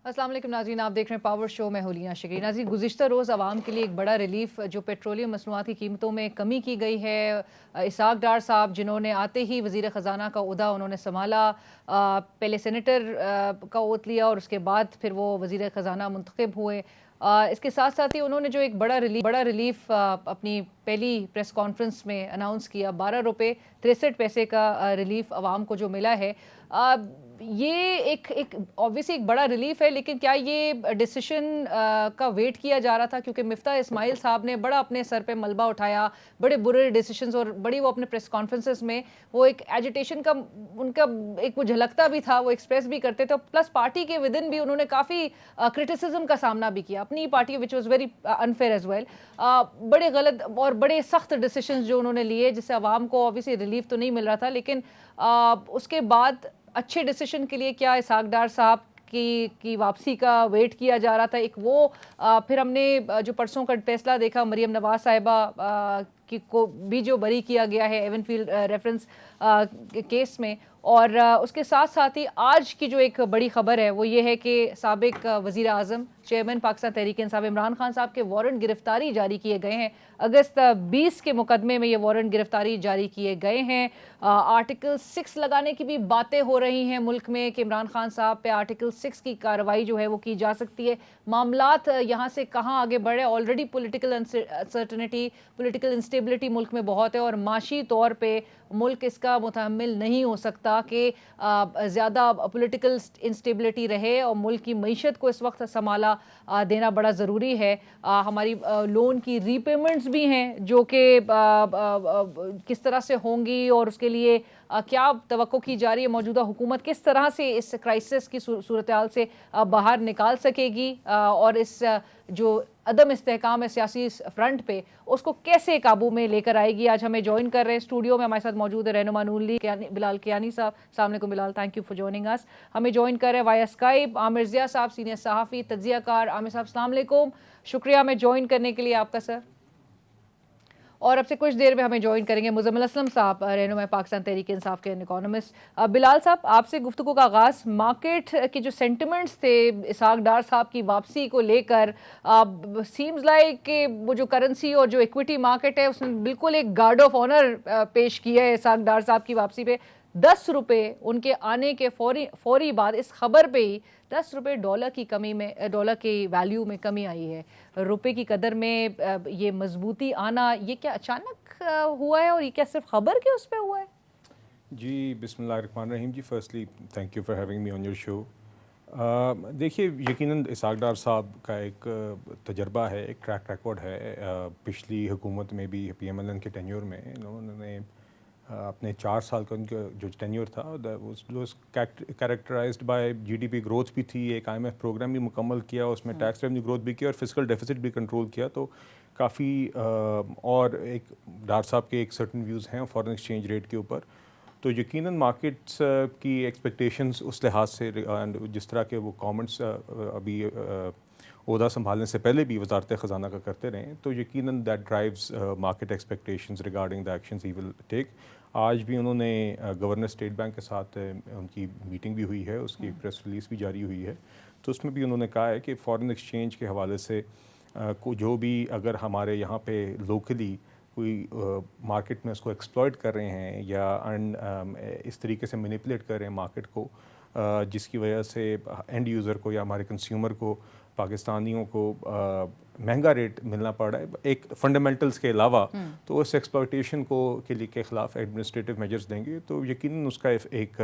अस्सलाम वालेकुम नाज़रीन, आप देख रहे हैं पावर शो में हुलिया शिकरी। नाज़रीन, गुज़िश्ता रोज़ आवाम के लिए एक बड़ा रिलीफ जो पेट्रोलियम मसनूआत की कीमतों में कमी की गई है। इसाक डार साहब जिन्होंने आते ही वज़ीर ख़जाना का ओहदा उन्होंने संभाला, पहले सेनेटर का ओथ लिया और उसके बाद फिर वो वज़ीर ख़जाना मुंतखब हुए। इसके साथ साथ ही उन्होंने जो एक बड़ा रिलीफ अपनी पहली प्रेस कॉन्फ्रेंस में अनाउंस किया, 12 रुपये 63 पैसे का रिलीफ आवाम को जो मिला है। ये एक ऑब्वियसली एक बड़ा रिलीफ है, लेकिन क्या ये डिसीजन का वेट किया जा रहा था? क्योंकि मिफ्ता इस्माइल साहब ने बड़ा अपने सर पे मलबा उठाया, बड़े बुरे डिसीजंस, और बड़ी वो अपने प्रेस कॉन्फ्रेंसेस में वो एक एजिटेशन का उनका एक वो झलकता भी था, वो एक्सप्रेस भी करते थे। प्लस पार्टी के विद इन भी उन्होंने काफ़ी क्रिटिसिज्म का सामना भी किया अपनी party, which was very unfair as well. बड़े गलत और बड़े सख्त डिसीजंस जो उन्होंने लिए, जिससे आवाम को ऑब्वियसली रिलीफ तो नहीं मिल रहा था, लेकिन उसके बाद अच्छे डिसीजन के लिए क्या इसाक डार साहब की वापसी का वेट किया जा रहा था? एक वो फिर हमने जो परसों का फैसला देखा, मरियम नवाज साहिबा की को भी जो बरी किया गया है एवनफील्ड रेफरेंस केस में, और उसके साथ साथ ही आज की जो एक बड़ी खबर है वो ये है कि साबिक वज़ीर आज़म चेयरमैन पाकिस्तान तहरीक इंसाफ इमरान खान साहब के वारंट गिरफ्तारी जारी किए गए हैं। अगस्त 20 के मुकदमे में ये वारंट गिरफ्तारी जारी किए गए हैं। आर्टिकल 6 लगाने की भी बातें हो रही हैं मुल्क में कि इमरान खान साहब पे आर्टिकल 6 की कार्रवाई जो है वो की जा सकती है। मामलात यहाँ से कहाँ आगे बढ़े? Already political uncertainty, political instability मुल्क में बहुत है, और माशी तौर पे मुल्क इसका मुतहम्मिल नहीं हो सकता कि ज़्यादा पॉलिटिकल इंस्टेबिलिटी रहे, और मुल्क की मईशत को इस वक्त संभाला देना बड़ा ज़रूरी है। हमारी लोन की रीपेमेंट्स भी हैं जो कि किस तरह से होंगी, और उसके लिए क्या तवक्को की जा रही है? मौजूदा हुकूमत किस तरह से इस क्राइसिस की सूरत हाल से बाहर निकाल सकेगी, और इस जो अदम इस्तेहकाम है सियासी फ्रंट पे, उसको कैसे काबू में लेकर आएगी? आज हमें ज्वाइन कर रहे हैं स्टूडियो में, हमारे साथ मौजूद है रहनुमा नून लीग बिलाल कियानी साहब। अस्सलाम वालेकुम Bilal, thank you for joining us. हमें ज्वाइन कर रहे हैं वाया स्काइप आमिर ज़िया साहब, सीनियर सहाफ़ी तज्ज़ियाकार। आमिर साहब अस्सलाम वालेकुम, शुक्रिया हमें ज्वाइन करने के लिए आपका सर। और अब से कुछ देर में हमें ज्वाइन करेंगे मुज़म्मिल असलम साहब, रहनुमा पाकिस्तान तहरीक इंसाफ के इकोनॉमिस्ट। बिलाल साहब, आपसे गुफ्तगू का आगाज़, मार्केट के जो सेंटिमेंट्स थे इसाक डार साहब की वापसी को लेकर, सीम्स लाइक कि वो जो करेंसी और जो इक्विटी मार्केट है उसने बिल्कुल एक गार्ड ऑफ ऑनर पेश किया है इसाक डार साहब की वापसी पे। 10 रुपये उनके आने के फौरी बाद इस खबर पे ही 10 रुपये डॉलर की कमी में, डॉलर की वैल्यू में कमी आई है। रुपए की कदर में ये मजबूती आना, ये क्या अचानक हुआ है, और ये क्या सिर्फ खबर के उस पे हुआ है? जी बिस्मिल्लाहिर्रहमानिर्रहीम। जी firstly thank you for having me on your show. देखिए, यकीनन इसाक डार साहब का एक तजर्बा है, एक ट्रैक रिकॉर्ड है। पिछली हुकूमत में भी PMLN के टेन्योर में इन्होंने अपने 4 साल का उनका जो टेन्योर था was characterised by GDP growth भी थी, एक IMF प्रोग्राम भी मुकम्मल किया, उसमें टैक्स रेवेन्यू ग्रोथ भी किया और फिजिकल डेफिसिट भी कंट्रोल किया। तो काफ़ी और एक डार साहब के एक सर्टन व्यूज़ हैं फॉरेन एक्सचेंज रेट के ऊपर। तो यकीनन मार्केट्स की एक्सपेक्टेशंस उस लिहाज से, जिस तरह के वो कमेंट्स अभी ओहदा संभालने से पहले भी वजारत ख़जाना का करते रहे, तो यकीनन that drives market expectations regarding the actions he will take. आज भी उन्होंने गवर्नर स्टेट बैंक के साथ उनकी मीटिंग भी हुई है, उसकी प्रेस रिलीज़ भी जारी हुई है। तो उसमें भी उन्होंने कहा है कि फ़ॉरेन एक्सचेंज के हवाले से को जो भी अगर हमारे यहाँ पे लोकली कोई मार्केट में उसको एक्सप्लॉइट कर रहे हैं या इस तरीके से मैनिपुलेट कर रहे हैं मार्केट को, जिसकी वजह से एंड यूज़र को या हमारे कंज्यूमर को, पाकिस्तानियों को महंगा रेट मिलना पड़ रहा है एक फंडामेंटल्स के अलावा, तो उस एक्सप्लॉइटेशन को के ख़िलाफ़ एडमिनिस्ट्रेटिव मेजर्स देंगे। तो यकीनन उसका एक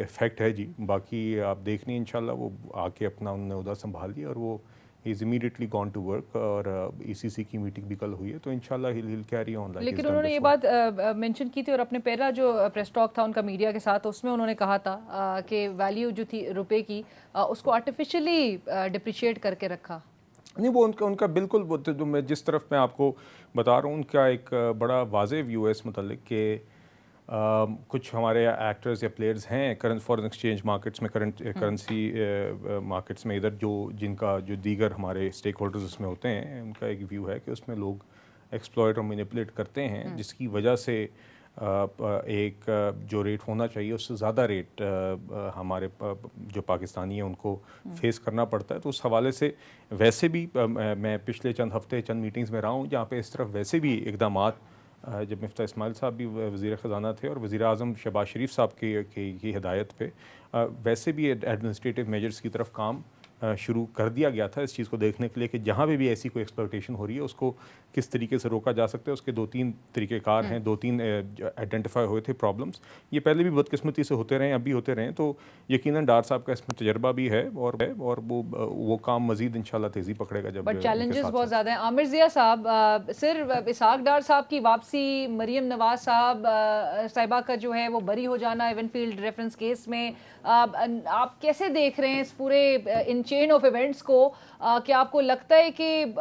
फैक्ट है जी। बाकी आप देख लें, इंशाल्लाह वो आके अपना उन्होंने उहदा संभाल लिया और वो is immediately gone to work, और ECC की मीटिंग भी कल हुई है, तो इंशाल्लाह ही विल कैरी ऑन। लेकिन उन्होंने ये बात मेंशन की थी, और अपने पहला जो प्रेस टॉक था उनका मीडिया के साथ, उसमें उन्होंने कहा था कि वैल्यू जो थी रुपए की, उसको आर्टिफिशियली डिप्रिशिएट करके रखा। नहीं, वो उनका बिल्कुल, वो तो मैं जिस तरफ मैं आपको बता रहा हूँ, उनका एक बड़ा वाज़ेह व्यू है इस मुतल्लिक कि कुछ हमारे एक्टर्स या प्लेयर्स हैं करंट फॉरेन एक्सचेंज मार्केट्स में, करंट करेंसी मार्केट्स में इधर, जिनका जो दीगर हमारे स्टेक होल्डर्स उसमें होते हैं, उनका एक व्यू है कि उसमें लोग एक्सप्लॉइट और मैनिपुलेट करते हैं, जिसकी वजह से एक जो रेट होना चाहिए उससे ज़्यादा रेट हमारे जो पाकिस्तानी हैं उनको फेस करना पड़ता है। तो उस हवाले से वैसे भी मैं पिछले चंद हफ्ते चंद मीटिंग्स में रहा हूँ जहाँ पे इस तरफ वैसे भी इक़दामात, जब मिफ्ता इस्माइल साहब भी वज़ीर ख़जाना थे और वज़ीर आज़म शहबाज शरीफ साहब की हिदायत पे वैसे भी एडमिनिस्ट्रेटिव मेजर्स की तरफ काम शुरू कर दिया गया था इस चीज़ को देखने के लिए कि जहाँ पे भी ऐसी कोई एक्सप्लॉयटेशन हो रही है उसको किस तरीके से रोका जा सकता है। उसके 2-3 तरीक़ेकार हैं, 2-3 आइडेंटिफाई हुए थे प्रॉब्लम्स। ये पहले भी बदकिस्मती से होते रहे, अब भी होते रहें, तो यकीनन डार साहब का इसमें तजर्बा भी है और वो काम मज़ीद इंशाल्लाह तेज़ी पकड़ेगा जब बट चैलेंजेस बहुत ज़्यादा हैं। आमिर ज़िया साहब, सिर्फ इसहाक डार साहब की वापसी, मरीम नवाज साहिबा का जो है वो बरी हो जाना इवनफील्ड रेफरेंस केस में, आप कैसे देख रहे हैं इस पूरे इन चेन ऑफ इवेंट्स को? क्या आपको लगता है कि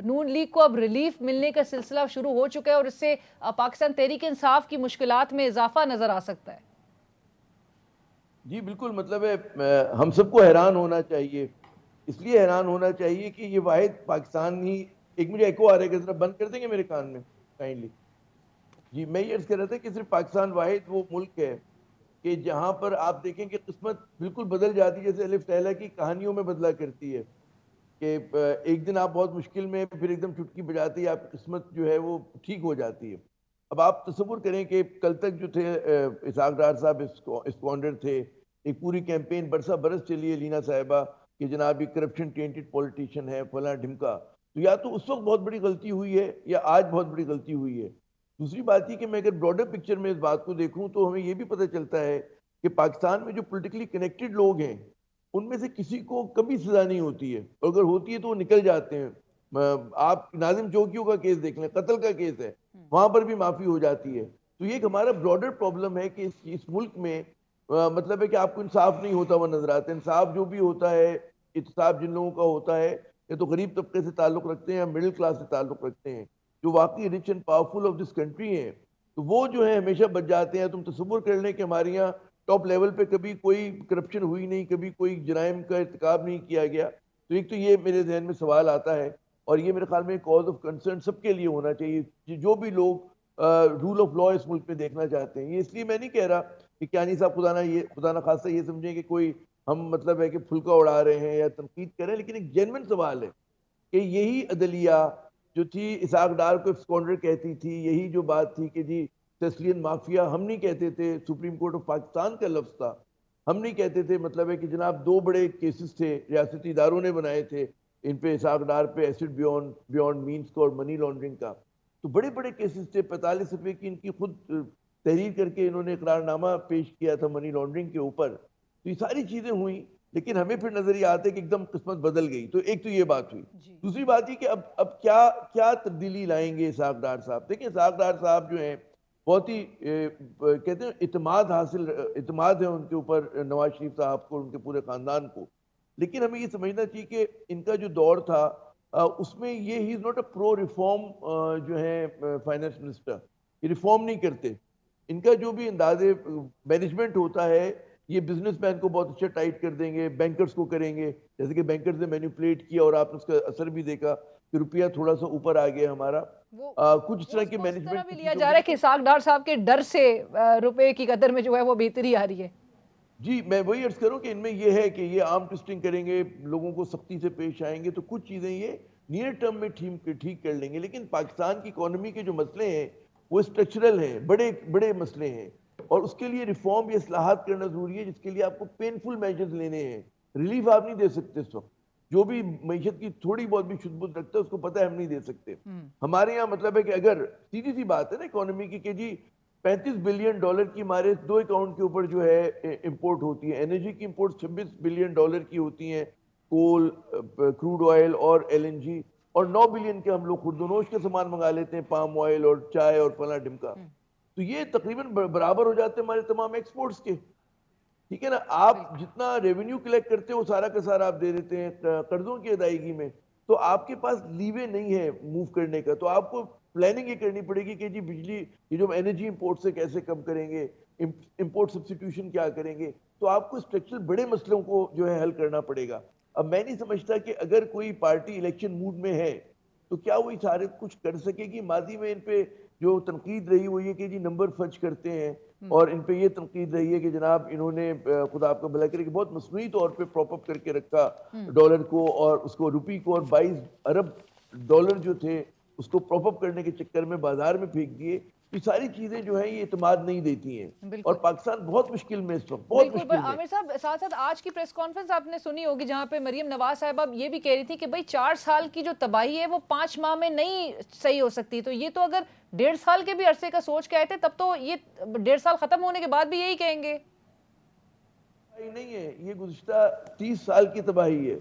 नून लीग को अब रिलीफ मिलने का सिलसिला शुरू हो चुका है और इससे पाकिस्तान तहरीक इंसाफ की मुश्किलात में इजाफा नजर आ सकता है? जी बिल्कुल, मतलब है हम सबको हैरान होना चाहिए। इसलिए हैरान होना चाहिए कि ये वाहिद पाकिस्तान ही, एक मुझे एको आ रहा है कि जरा बंद कर देंगे मेरे कान में काइंडली। जी मैं ये अर्ज कर रहा था कि सिर्फ पाकिस्तान वाहिद वो मुल्क है कि जहां पर आप देखें कि किस्मत बिल्कुल बदल जाती है, जैसे अलिफ लैला की कहानियों में बदला करती है कि एक दिन आप बहुत मुश्किल में, फिर एकदम चुटकी बजाती है, आपकी किस्मत जो है वो ठीक हो जाती है। अब आप तसव्वुर करें कि कल तक जो थे इसहाक डार साहब स्क्वांडर थे, एक पूरी कैंपेन बरसा बरस चली है लीना साहिबा कि जनाब ये करप्शन टेंटेड पॉलिटिशियन है फला ढिमका। तो या तो उस वक्त बहुत बड़ी गलती हुई है या आज बहुत बड़ी गलती हुई है। दूसरी बात ये कि मैं अगर ब्रॉडर पिक्चर में इस बात को देखूं तो हमें ये भी पता चलता है कि पाकिस्तान में जो पॉलिटिकली कनेक्टेड लोग हैं उनमें से किसी को कभी सजा नहीं होती है, और अगर होती है तो वो निकल जाते हैं। आप नाजिम चौकियों का केस देख लें, कत्ल का केस है, वहां पर भी माफी हो जाती है। तो ये एक हमारा ब्रॉडर प्रॉब्लम है कि इस मुल्क में मतलब है कि आपको इंसाफ नहीं होता हुआ नजर आता है। इंसाफ जो भी होता है, इंसाफ जिन लोगों का होता है या तो गरीब तबके से ताल्लुक रखते हैं या मिडिल क्लास से ताल्लुक रखते हैं, जो वाकई rich and powerful of this country है, तो वो जो है हमेशा बच जाते हैं। तुम तसव्वुर कर लें कि हमारे यहाँ टॉप लेवल पे कभी कोई करप्शन हुई नहीं, कभी कोई जराइम का इर्तिकाब नहीं किया गया। तो एक तो ये मेरे जहन में सवाल आता है, और ये मेरे ख्याल में कॉज ऑफ कंसर्न सबके लिए होना चाहिए जो भी लोग रूल ऑफ लॉ इस मुल्क में देखना चाहते हैं। ये इसलिए मैं नहीं कह रहा कि कियानी साहब खुदा ना खासा ये समझें कि कोई हम मतलब है कि फुल्का उड़ा रहे हैं या तनकीद कर रहे हैं, लेकिन एक जेन्युइन सवाल है कि यही अदलिया जो थी इसहाक डार को स्कॉन्डर कहती थी, यही जो बात थी कि जी तस्लीन माफिया हम नहीं कहते थे, सुप्रीम कोर्ट ऑफ पाकिस्तान का लफ्ज था, हम नहीं कहते थे। मतलब है कि जनाब 2 बड़े केसेस थे रियासती इदारों ने बनाए थे इन पे, इसहाक डार पे एसिड बियॉन्ड मीन्स का और मनी लॉन्ड्रिंग का, तो बड़े बड़े केसेस थे। 45 रुपए की इनकी खुद तहरीर करके इन्होंने इकरारनामा पेश किया था मनी लॉन्ड्रिंग के ऊपर। तो ये सारी चीजें हुई, लेकिन हमें फिर नजर ये आता है कि एकदम किस्मत बदल गई। तो एक तो ये बात हुई। दूसरी बात ये कि अब क्या क्या तब्दीली लाएंगे इसहाक डार साहब। देखिए इसहाक डार साहब जो है बहुत ही कहते हैं इतमाद है उनके ऊपर, नवाज शरीफ साहब को, उनके पूरे खानदान को। लेकिन हमें ये समझना चाहिए कि इनका जो दौर था उसमें ये he is not a pro reform जो है फाइनेंस मिनिस्टर, ये रिफॉर्म नहीं करते। इनका जो भी अंदाजे मैनेजमेंट होता है, ये बिजनेसमैन को बहुत अच्छा टाइट कर देंगे, बैंकर्स को करेंगे, जैसे कि बैंकर्स ने मैनिपुलेट किया और आपने उसका असर भी देखा कि रुपया थोड़ा सा ऊपर आ गया हमारा। कुछ तरह के मैनेजमेंट भी लिया जा रहा है कि इसहाक डार साहब के डर से रुपए की कदर में जो है वो बेहतरी आ रही है। जी मैं वही अर्ज करूं कि इनमें ये है कि ये आर्म ट्विस्टिंग करेंगे, लोगों को सख्ती से पेश आएंगे, तो कुछ चीजें ये नियर टर्म में ठीक कर लेंगे। लेकिन पाकिस्तान की इकोनॉमी के जो मसले हैं वो स्ट्रक्चरल हैं, बड़े बड़े मसले हैं, और उसके लिए रिफॉर्म या इस्लाहात करना जरूरी है, जिसके लिए आपको पेनफुल मेजर्स लेने हैं। रिलीफ आप नहीं दे सकते इस वक्त, जो भी मीशत की थोड़ी बहुत भी शुद्ध रखता है उसको पता है हम नहीं दे सकते। हमारे यहाँ मतलब है कि अगर सीधी सी बात है ना इकोनॉमी की कि जी $35 बिलियन की हमारे 2 अकाउंट के ऊपर जो है इंपोर्ट होती है। एनर्जी की इंपोर्ट $26 बिलियन की होती है, कोल, क्रूड ऑयल और LNG, और 9 बिलियन के हम लोग खुर्दनोश के सामान मंगा लेते हैं, पाम ऑयल और चाय और फला ढिमका। तो ये तकरीबन बराबर हो जाते हैं हमारे तमाम एक्सपोर्ट्स के। ठीक है ना, आप जितना रेवेन्यू कलेक्ट करते हो सारा का सारा आप दे देते हैं कर्जों की अदायगी में, तो आपके पास लीवे नहीं है मूव करने का। तो आपको प्लानिंग ये करनी पड़ेगी कि जी बिजली, ये जो एनर्जी इंपोर्ट से कैसे कम करेंगे, इंपोर्ट सब्स्टिट्यूशन क्या करेंगे। तो आपको स्ट्रक्चरल बड़े मसलों को जो है हल करना पड़ेगा। अब मैं नहीं समझता कि अगर कोई पार्टी इलेक्शन मूड में है तो क्या वो सारे कुछ कर सकेगी। माजी में इन पे जो तनकीद रही वो ये कि जी नंबर खर्च करते हैं, और इन पे ये तनकीद रही है कि जनाब इन्होंने खुदा आपका भला करे कि बहुत मसनूई तौर पे प्रॉप अप करके रखा डॉलर को और उसको रुपी को, और 22 अरब डॉलर जो थे उसको प्रॉप अप करने के चक्कर में बाजार में फेंक दिए। ये सारी चीजें जो है ये इतमाद नहीं देती हैं, और पाकिस्तान बहुत मुश्किल में इस वक्त, बहुत मुश्किल में। आमिर साहब, साथ साथ आज की प्रेस कॉन्फ्रेंस आपने सुनी होगी जहां पे मरियम नवाज साहब ये भी कह रही थी कि भाई 4 साल की जो तबाही है वो 5 माह में नहीं सही हो सकती। तो ये तो अगर 1.5 साल के भी अरसे का सोच के आए थे, तब तो ये 1.5 साल खत्म होने के बाद भी यही कहेंगे। नहीं है, ये गुज़िश्ता 30 साल की तबाही है।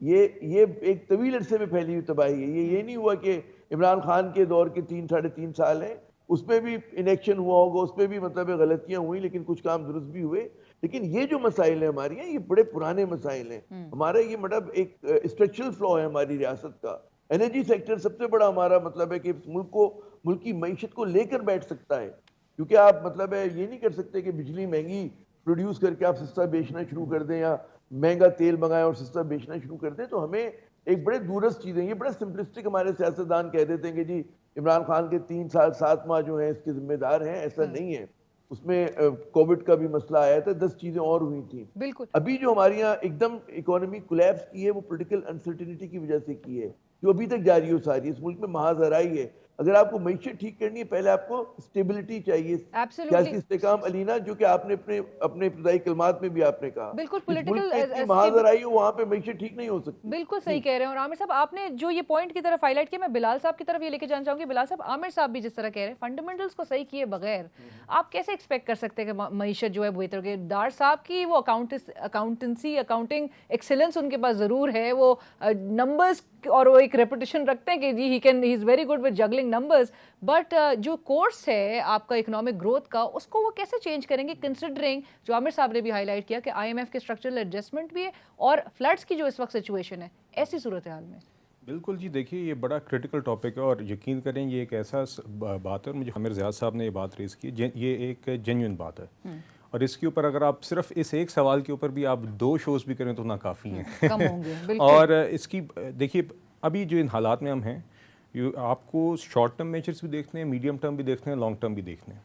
ये एक तवील अरसे में फैली हुई तबाही है। ये नहीं हुआ कि इमरान खान के दौर के 3-3.5 साल हैं, उसमें भी इलेक्शन हुआ होगा, उसमें भी मतलब गलतियां हुई, लेकिन कुछ काम दुरुस्त भी हुए। लेकिन ये जो मसाइल है हमारी हैं, ये बड़े पुराने मसाइल हैं। हमारा ये मतलब एक स्ट्रक्चरल फ्लॉ है हमारी रियासत का। एनर्जी सेक्टर सबसे बड़ा हमारा मतलब है कि मुल्क की मईशत को लेकर बैठ सकता है, क्योंकि आप मतलब है ये नहीं कर सकते कि बिजली महंगी प्रोड्यूस करके आप सस्ता बेचना शुरू कर दें, या महंगा तेल मंगाएं और सस्ता बेचना शुरू कर दें। तो हमें एक बड़े दूरस्थ चीजें, ये बड़ा सिंपलिस्टिक हमारे सियासतदान कह देते हैं कि जी इमरान खान के 3 साल 7 माह जो है इसके जिम्मेदार हैं। ऐसा नहीं है। उसमें कोविड का भी मसला आया था, 10 चीजें और हुई थी। बिल्कुल। अभी जो हमारे यहाँ एकदम इकोनॉमी कोलैप्स की है वो पॉलिटिकल अनसर्टेनिटी की वजह से की है, जो अभी तक जारी हो सारी। इस मुल्क में महाजराई है। अगर आपको मईशत ठीक करनी है, पहले आपको स्टेबिलिटी चाहिए, सियासी इस्तेकाम। अलीना, जो कि आपने अपने इब्तिदाई कलमात में भी आपने कहा, बिल्कुल पॉलिटिकल महाजराई हो, वहां पे मईशत ठीक नहीं हो सकती। बिल्कुल सही कह रहे हैं। और आमिर साहब, आपने जो ये पॉइंट की तरफ हाईलाइट किया, मैं बिलाल साहब की तरफ ये लेके जाना चाहूंगी। बिलाल साहब, आमिर साहब भी जिस तरह कह रहे हैं, फंडामेंटल्स को सही किए बगैर आप कैसे एक्सपेक्ट कर सकते हैं कि मईशत जो है बेहतर होगी? डार साहब की वो अकाउंटिंग एक्सीलेंस उनके पास जरूर है, वो नंबर्स और वो एक रेपुटेशन रखते हैं कि जी he is very good with juggling numbers, but जो कोर्स है आपका इकोनॉमिक ग्रोथ का, उसको वो कैसे चेंज करेंगे, कंसिडरिंग जो आमिर साहब ने भी हाईलाइट किया कि IMF के स्ट्रक्चरल एडजस्टमेंट भी है और फ्लड्स की जो इस वक्त सिचुएशन है, ऐसी सूरत हाल में। बिल्कुल जी, देखिए ये बड़ा क्रिटिकल टॉपिक है, और यकीन करें ये एक ऐसा बात है, मुझे आमिर ज़ियाद साहब ने ये बात रेज़ की, ये एक जेन्युइन बात है। और इसके ऊपर अगर आप सिर्फ इस एक सवाल के ऊपर भी आप 2 शोज़ भी करें तो ना काफ़ी हैं। कम होंगे। और इसकी देखिए अभी जो इन हालात में हम हैं, आपको शॉर्ट टर्म मेजर्स भी देखने हैं, मीडियम टर्म भी देखने हैं, लॉन्ग टर्म भी देखने हैं।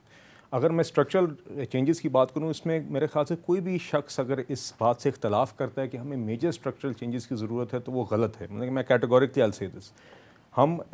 अगर मैं स्ट्रक्चरल चेंजेस की बात करूं, इसमें मेरे ख्याल से कोई भी शख्स अगर इस बात से इख्तलाफ करता है कि हमें मेजर स्ट्रक्चरल चेंजेस की ज़रूरत है, तो वो गलत है। मतलब मैं categorically I will say this,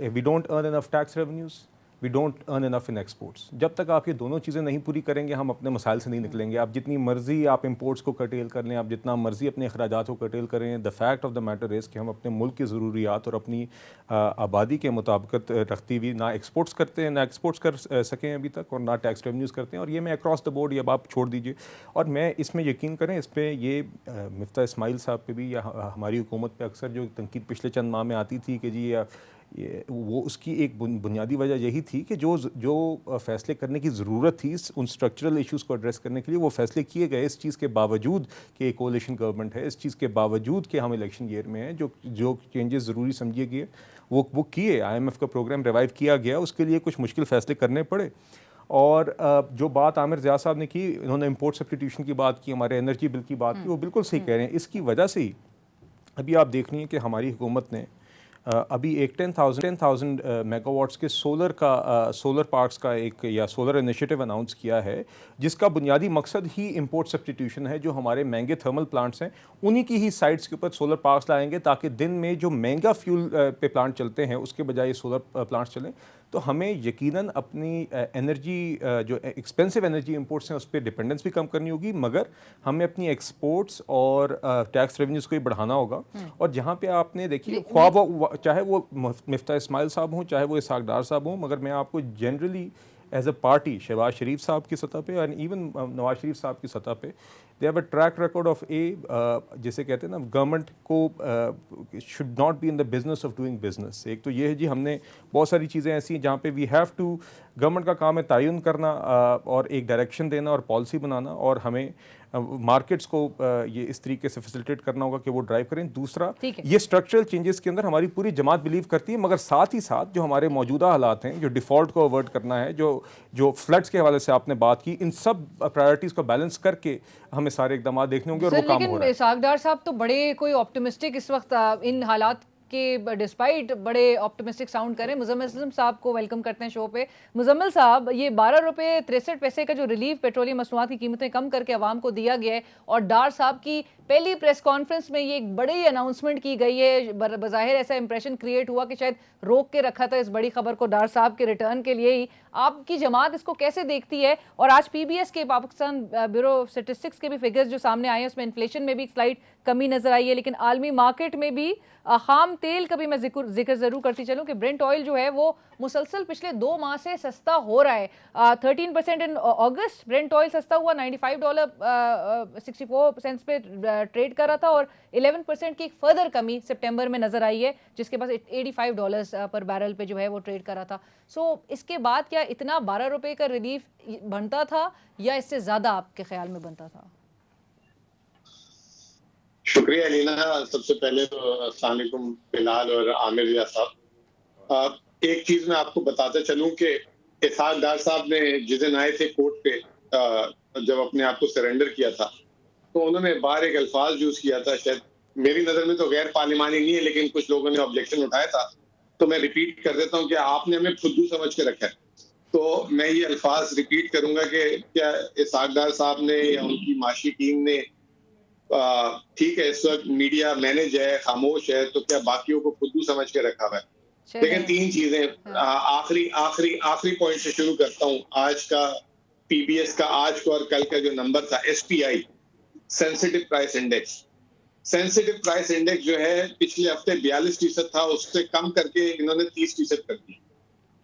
we don't earn enough tax revenues, we don't earn enough in exports. जब तक आप ये दोनों चीज़ें नहीं पूरी करेंगे, हम अपने मसाइल से नहीं निकलेंगे। आप जितनी मर्जी आप इंपोर्ट्स को कटेल कर लें, आप जितना मर्जी अपने अखराजात को कटेल करें, the fact of the matter is कि हम अपने मुल्क की ज़रूरियात और अपनी आबादी के मुताबिकत रखती हुई ना एक्सपोर्ट्स करते हैं, ना एक्सपोर्ट्स कर सकें अभी तक, और ना टैक्स रेवेन्यूज़ करते हैं। और ये मैं अक्रॉस द बोर्ड, ये अब आप छोड़ दीजिए। और मैं इसमें यकीन करें, इस पर ये मिफ्ता इस्माइल साहब पे भी या हमारी हुकूमत पे अक्सर जो तनकीद पिछले चंद माह में आती थी कि जी वो उसकी एक बुनियादी वजह यही थी कि जो फ़ैसले करने की ज़रूरत थी उन स्ट्रक्चरल इश्यूज़ को एड्रेस करने के लिए, वो फ़ैसले किए गए। इस चीज़ के बावजूद कि एक कोalition गवर्नमेंट है, इस चीज़ के बावजूद कि हम इलेक्शन ईयर में हैं, जो चेंजेस ज़रूरी समझिए गए वो किए। IMF का प्रोग्राम रिवाइव किया गया, उसके लिए कुछ मुश्किल फ़ैसले करने पड़े। और जो बात आमिर ज़ियाद साहब ने की, इन्होंने इम्पोर्ट सब्स्टिट्यूशन की बात की, हमारे एनर्जी बिल की बात की, वो बिल्कुल सही कह रहे हैं। इसकी वजह से ही अभी आप देख रही हैं कि हमारी हुकूमत ने अभी एक 10,000 मेगावाट्स के सोलर पार्क्स का एक या सोलर इनिशिएटिव अनाउंस किया है, जिसका बुनियादी मकसद ही इंपोर्ट सब्स्टिट्यूशन है। जो हमारे महंगे थर्मल प्लांट्स हैं, उन्हीं की ही साइट्स के ऊपर सोलर पार्क्स लाएंगे, ताकि दिन में जो महंगा फ्यूल पे प्लांट चलते हैं उसके बजाय सोलर प्लांट्स चलें। तो हमें यकीनन अपनी एनर्जी जो एक्सपेंसिव एनर्जी इंपोर्ट्स हैं उस पर डिपेंडेंस भी कम करनी होगी, मगर हमें अपनी एक्सपोर्ट्स और टैक्स रेवेन्यूज़ को ही बढ़ाना होगा। और जहाँ पे आपने देखिए, ख्वाब चाहे वो मिफ्ता इस्माइल साहब हों, चाहे वो इसहाक डार साहब हों, मगर मैं आपको generally as a party Shahbaz Sharif साहब की सतह पे और इवन नवाज शरीफ साहब की सतह पे, they have a track record of जैसे कहते हैं ना, गवर्नमेंट को should not be in the business of doing business. एक तो ये है जी, हमने बहुत सारी चीज़ें ऐसी हैं जहाँ पे वी हैव टू, गवर्नमेंट का काम है तयन करना और एक डायरेक्शन देना और पॉलिसी बनाना, और हमें मार्केट्स को ये इस तरीके से फैसिलिटेट करना होगा कि वो ड्राइव करें। दूसरा, ये स्ट्रक्चरल चेंजेस के अंदर हमारी पूरी जमात बिलीव करती है, मगर साथ ही साथ जो हमारे मौजूदा हालात हैं, जो डिफ़ॉल्ट को अवॉइड करना है, जो फ्लड्स के हवाले से आपने बात की, इन सब प्रायोरिटीज़ को बैलेंस करके हमें सारे इकदाम देखने होंगे और वो काम हो रहा है। इसहाक डार साहब तो बड़े कोई ऑप्टिमिस्टिक इस वक्त इन हालात के डिस्पाइट बड़े ऑप्टिमिस्टिक साउंड करें। मुजम्मिल साहब को वेलकम करते हैं शो पे। मुजम्मिल साहब, ये 12 रुपये 63 पैसे का जो रिलीफ पेट्रोलियम मसनूआत की कीमतें कम करके आवाम को दिया गया है, और डार साहब की पहली प्रेस कॉन्फ्रेंस में ये एक बड़ी अनाउंसमेंट की गई है, बज़ाहिर ऐसा इंप्रेशन क्रिएट हुआ कि शायद रोक के रखा था इस बड़ी खबर को डार साहब के रिटर्न के लिए ही। आपकी जमात इसको कैसे देखती है? और आज PBS के, पाकिस्तान ब्यूरो ऑफ स्टैटिस्टिक्स के भी फिगर्स जो सामने आए हैं, उसमें इन्फ्लेशन में भी एक स्लाइड कमी नजर आई है, लेकिन आलमी मार्केट में भी खाम तेल का भी मैं जिक्र जरूर करती चलूं कि ब्रेंट ऑयल जो है वो मुसलसल पिछले 2 माह से सस्ता हो रहा है। 13% इन अगस्त ब्रेंट ऑयल सस्ता हुआ, $95.64 पे ट्रेड कर रहा था, और 11% की एक फर्दर कमी सितंबर में नजर आई है, जिसके पास $85 पर बैरल पे जो है वो ट्रेड कर रहा था। सो इसके बाद क्या इतना 12 रुपए का रिलीफ बनता था, या इससे ज्यादा आपके ख्याल में बनता था? शुक्रिया अलीना। सबसे पहले तो अस्सलाम वालेकुम बिलाल और आमिर रिया साहब। एक चीज मैं आपको बताते चलूं कि इसहाक डार साहब ने जिस दिन आए थे कोर्ट पे, जब अपने आप को सरेंडर किया था, तो उन्होंने बाहर एक अल्फाज यूज किया था, शायद मेरी नजर में तो गैर पार्लिमानी नहीं है, लेकिन कुछ लोगों ने ऑब्जेक्शन उठाया था, तो मैं रिपीट कर देता हूँ कि आपने हमें फुद्दू समझ के रखा है। तो मैं ये अल्फाज रिपीट करूंगा कि क्या इसहाक डार साहब ने या उनकी माशी टीम ने, ठीक है इस वक्त मीडिया मैनेज है, खामोश है, तो क्या बाकियों को फुद्दू समझ के रखा हुआ है? लेकिन 3 चीजें, आखिरी पॉइंट से शुरू करता हूँ। आज का PBS का आज का और कल का जो नंबर था, SPI sensitive price index, sensitive price index जो है पिछले हफ्ते 42% था, उससे कम करके इन्होंने 30% कर दी,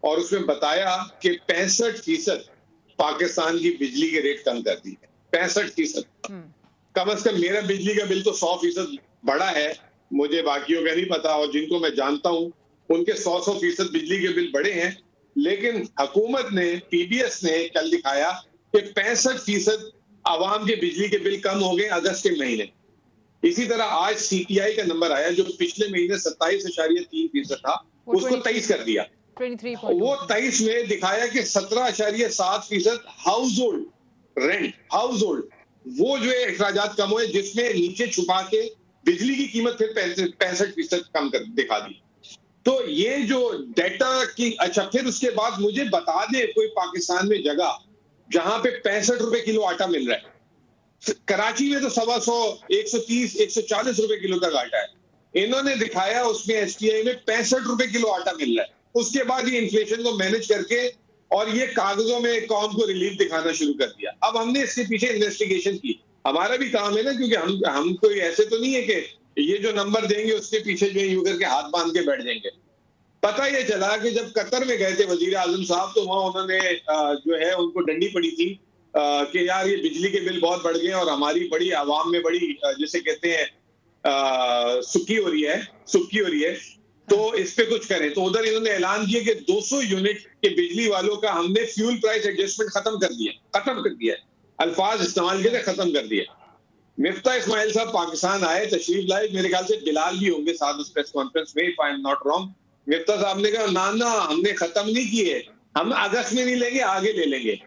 और उसमें बताया कि 65% पाकिस्तान की बिजली के रेट कम कर दी है। 65%। कम से कम मेरा बिजली का बिल तो 100% बड़ा है, मुझे बाकियों का नहीं पता, और जिनको मैं जानता हूं उनके 100% बिजली के बिल बड़े हैं। लेकिन हुकूमत ने, PBS ने कल दिखाया कि 65% आवाम के बिजली के बिल कम हो गए अगस्त के महीने। इसी तरह आज CPI का नंबर आया जो पिछले महीने 27.3% था, उसको 23 कर दिया। वो 23 में दिखाया कि 17.7% house hold rent, house hold वो जो है अखराजात कम हुए, जिसमें नीचे छुपा के बिजली की कीमत फिर 65% कम कर दिखा दी। तो ये जो डेटा की, अच्छा फिर उसके बाद मुझे बता दे कोई पाकिस्तान में जगह जहां पे 65 रुपए किलो आटा मिल रहा है। कराची में तो 125, 130, 140 रुपए किलो तक आटा है। इन्होंने दिखाया उसमें SPI में 65 रुपए किलो आटा मिल रहा है। उसके बाद ये इन्फ्लेशन को मैनेज करके और ये कागजों में कौम को रिलीफ दिखाना शुरू कर दिया। अब हमने इसके पीछे इन्वेस्टिगेशन की, हमारा भी काम है ना, क्योंकि हम कोई ऐसे तो नहीं है कि ये जो नंबर देंगे उसके पीछे जो यूं करके हाथ बांध के बैठ जाएंगे। पता ये चला कि जब कतर में गए थे वजीर आजम साहब, तो वहां उन्होंने जो है उनको डंडी पड़ी थी कि यार ये बिजली के बिल बहुत बढ़ गए और हमारी बड़ी आवाम में बड़ी जिसे कहते हैं सुक्की हो रही है, तो इस पे कुछ करें। तो उधर इन्होंने ऐलान किया कि 200 यूनिट के बिजली वालों का हमने फ्यूल प्राइस एडजस्टमेंट खत्म कर दिया, अल्फाज इस्तेमाल किए थे, खत्म कर दिया। मिफ्ता इस्माइल साहब पाकिस्तान आए, तशरीफ लाए, मेरे ख्याल से बिलाल भी होंगे साथ उस प्रेस कॉन्फ्रेंस में, if I am not wrong. Miftah साहब ने कहा ना हमने खत्म नहीं किए, हम अगस्त में नहीं लेंगे, आगे ले लेंगे।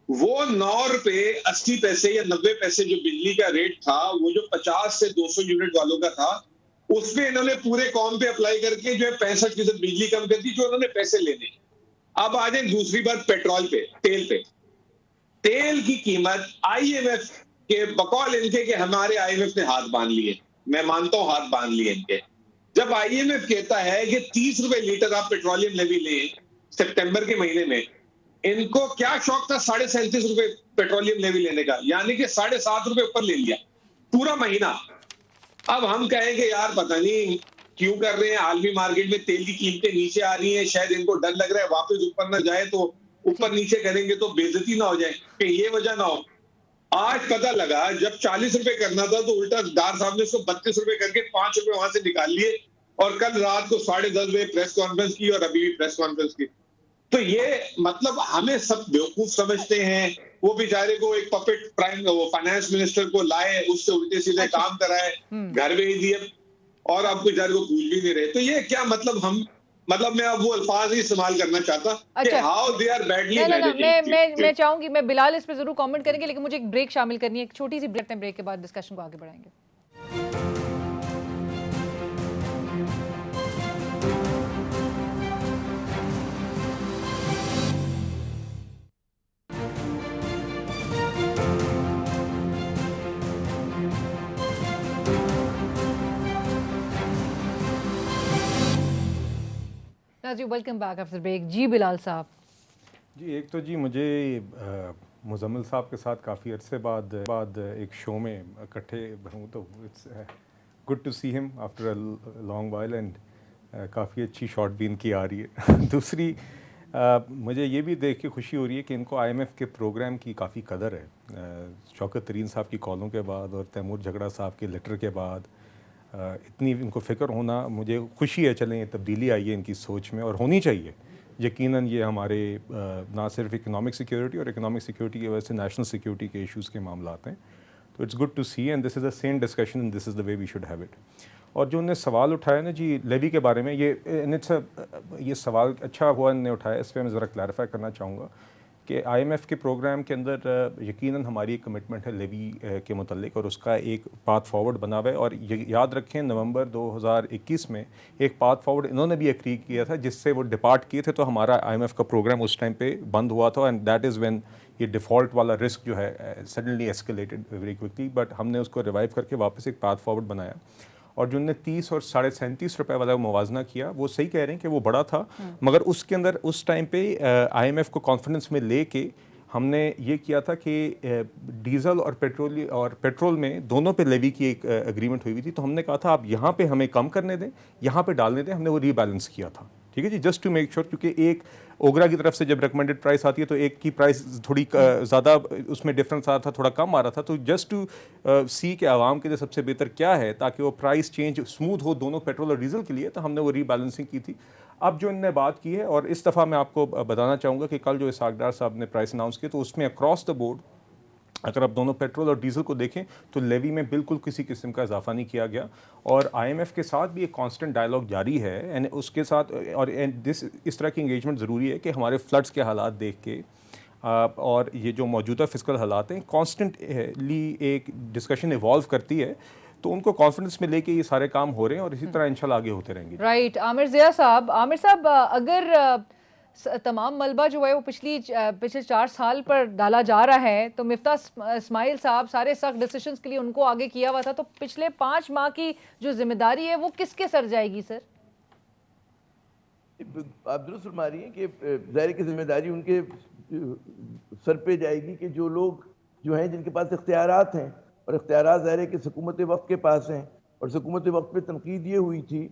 वो 9 रुपए 80 पैसे या 90 पैसे जो बिजली का रेट था, वो जो 50 से 200 यूनिट वालों का था, उसमें इन्होंने पूरे कॉम पे अप्लाई करके जो है 65% बिजली कम कर दी, जो उन्होंने पैसे लेने। अब आ जाए दूसरी बात पेट्रोल पे, तेल पे। तेल की कीमत IMF के बकौल इनके कि हमारे IMF ने हाथ बांध लिए, मैं मानता हूं हाथ बांध लिए इनके। जब IMF कहता है कि 30 रुपए लीटर आप पेट्रोलियम लेवी लें सितंबर के महीने में, इनको क्या शौक था 37.5 रुपए पेट्रोलियम लेवी लेने का, यानी कि 7.5 रुपए ऊपर ले लिया पूरा महीना। अब हम कहेंगे यार पता नहीं क्यों कर रहे हैं, आलमी मार्केट में तेल की कीमतें नीचे आ रही हैं, शायद इनको डर लग रहा है वापस ऊपर ना जाए, तो ऊपर नीचे करेंगे तो बेइज्जती ना हो जाए, कि ये वजह ना हो। आज पता लगा जब 40 रुपए करना था तो उल्टा डार साहब ने उसको 32 रुपए करके 5 रुपए वहां से निकाल लिए, और कल रात को 10:30 बजे प्रेस कॉन्फ्रेंस की और अभी भी प्रेस कॉन्फ्रेंस की। तो ये मतलब हमें सब बेवकूफ समझते हैं। वो बेचारे को एक पपेट फाइनेंस मिनिस्टर को लाए, उससे उल्टे सीधे काम कराए, घर भेज दिए, और अब बेचारे को पूछ भी नहीं रहे। तो ये क्या मतलब मैं अब वो अल्फाज ही इस्तेमाल करना चाहता कि how they are badly managing. मैं चाहूंगी, मैं बिलाल इस पे जरूर कमेंट करेंगे, लेकिन मुझे एक ब्रेक शामिल करनी है, एक छोटी सी ब्रेक के बाद डिस्कशन को आगे बढ़ाएंगे। जी वेलकम बैक आफ्टर ब्रेक। जी बिलाल साहब। जी एक तो जी मुझे मुजम्मिल साहब के साथ काफ़ी अरसे बाद एक शो में इकट्ठे हूँ, तो it's good to see him after a long while and काफ़ी अच्छी शॉट भी इनकी आ रही है। दूसरी मुझे ये भी देख के खुशी हो रही है कि इनको IMF के प्रोग्राम की काफ़ी कदर है। शौकत तरीन साहब की कॉलों के बाद और तैमूर झगड़ा साहब के लेटर के बाद इतनी इनको फ़िक्र होना, मुझे खुशी है। चलें, ये तब्दीली आई है इनकी सोच में और होनी चाहिए। यकीनन ये हमारे ना सिर्फ इकोनॉमिक सिक्योरिटी और इकोनॉमिक सिक्योरिटी की वजह से नेशनल सिक्योरिटी के इश्यूज़ के मामलात हैं। तो it's good to see and this is a same discussion and this is the way we should have it. और जो उन्होंने सवाल उठाया ना जी लेवी के बारे में, ये सवाल अच्छा हुआ इन्होंने उठाया। इस पर मैं ज़रा क्लैरिफाई करना चाहूँगा कि IMF के प्रोग्राम के अंदर यकीनन हमारी एक कमिटमेंट है लेवी के मुतल्लिक और उसका एक पाथ फॉरवर्ड बना हुआ है। और ये याद रखें नवंबर 2021 में एक पाथ फॉरवर्ड इन्होंने भी एग्री किया था जिससे वो डिपार्ट किए थे, तो हमारा IMF का प्रोग्राम उस टाइम पे बंद हुआ था एंड दैट इज़ व्हेन ये डिफ़ॉल्ट वाला रिस्क जो है suddenly escalated very quickly. But हमने उसको रिवाइव करके वापस एक पाथ फॉरवर्ड बनाया और जो उन्होंने 30 और 37.5 रुपये वाला मुवाजना किया, वो सही कह रहे हैं कि वो बड़ा था, मगर उसके अंदर उस टाइम पे IMF को कॉन्फिडेंस में लेके हमने ये किया था कि डीजल और पेट्रोल में दोनों पे लेवी की एक एग्रीमेंट हुई थी। तो हमने कहा था आप यहाँ पे हमें कम करने दें, यहाँ पे डालने दें। हमने वो रीबैलेंस किया था, ठीक है जी, जस्ट टू मेक श्योर, क्योंकि एक ओगरा की तरफ से जब रिकमेंडेड प्राइस आती है तो एक की प्राइस थोड़ी ज़्यादा उसमें डिफरेंस आ रहा था, थोड़ा कम आ रहा था। तो जस्ट टू सी के आवाम के लिए सबसे बेहतर क्या है ताकि वो प्राइस चेंज स्मूथ हो दोनों पेट्रोल और डीजल के लिए, तो हमने वो रीबैलेंसिंग की थी। अब जो इनने बात की है, और इस दफ़ा मैं आपको बताना चाहूँगा कि कल जो इसहाक डार साहब ने प्राइस अनाउंस किया तो उसमें अक्रॉस द बोर्ड अगर आप दोनों पेट्रोल और डीजल को देखें तो लेवी में बिल्कुल किसी किस्म का इजाफा नहीं किया गया। और IMF के साथ भी एक कांस्टेंट डायलॉग जारी है एंड उसके साथ और इस तरह की इंगेजमेंट ज़रूरी है कि हमारे फ्लड्स के हालात देख के और ये जो मौजूदा फिस्कल हालात हैं कॉन्स्टेंटली एक डिस्कशन इवॉल्व करती है, तो उनको कॉन्फिडेंस में लेके ये सारे काम हो रहे हैं और इसी तरह इंशाल्लाह आगे होते रहेंगे। राइट। आमिर ज़िया साहब, अगर तमाम मलबा जो है वो पिछले 4 साल पर डाला जा रहा है, तो मिफ्ताह इस्माइल साहब सारे सख्त डिसीजंस के लिए उनको आगे किया हुआ था, तो पिछले 5 माह की जो जिम्मेदारी है वो किसके सर जाएगी सर? आप दुरुस्त फरमा रही हैं कि ज़ाहिर की जिम्मेदारी उनके सर पे जाएगी कि जो लोग जो हैं जिनके पास इख्तियारात हैं, और इख्तियारात ज़ाहिर है कि हुकूमत वक्त के पास हैं। और हुकूमत वक्त पे तनकीद ये हुई थी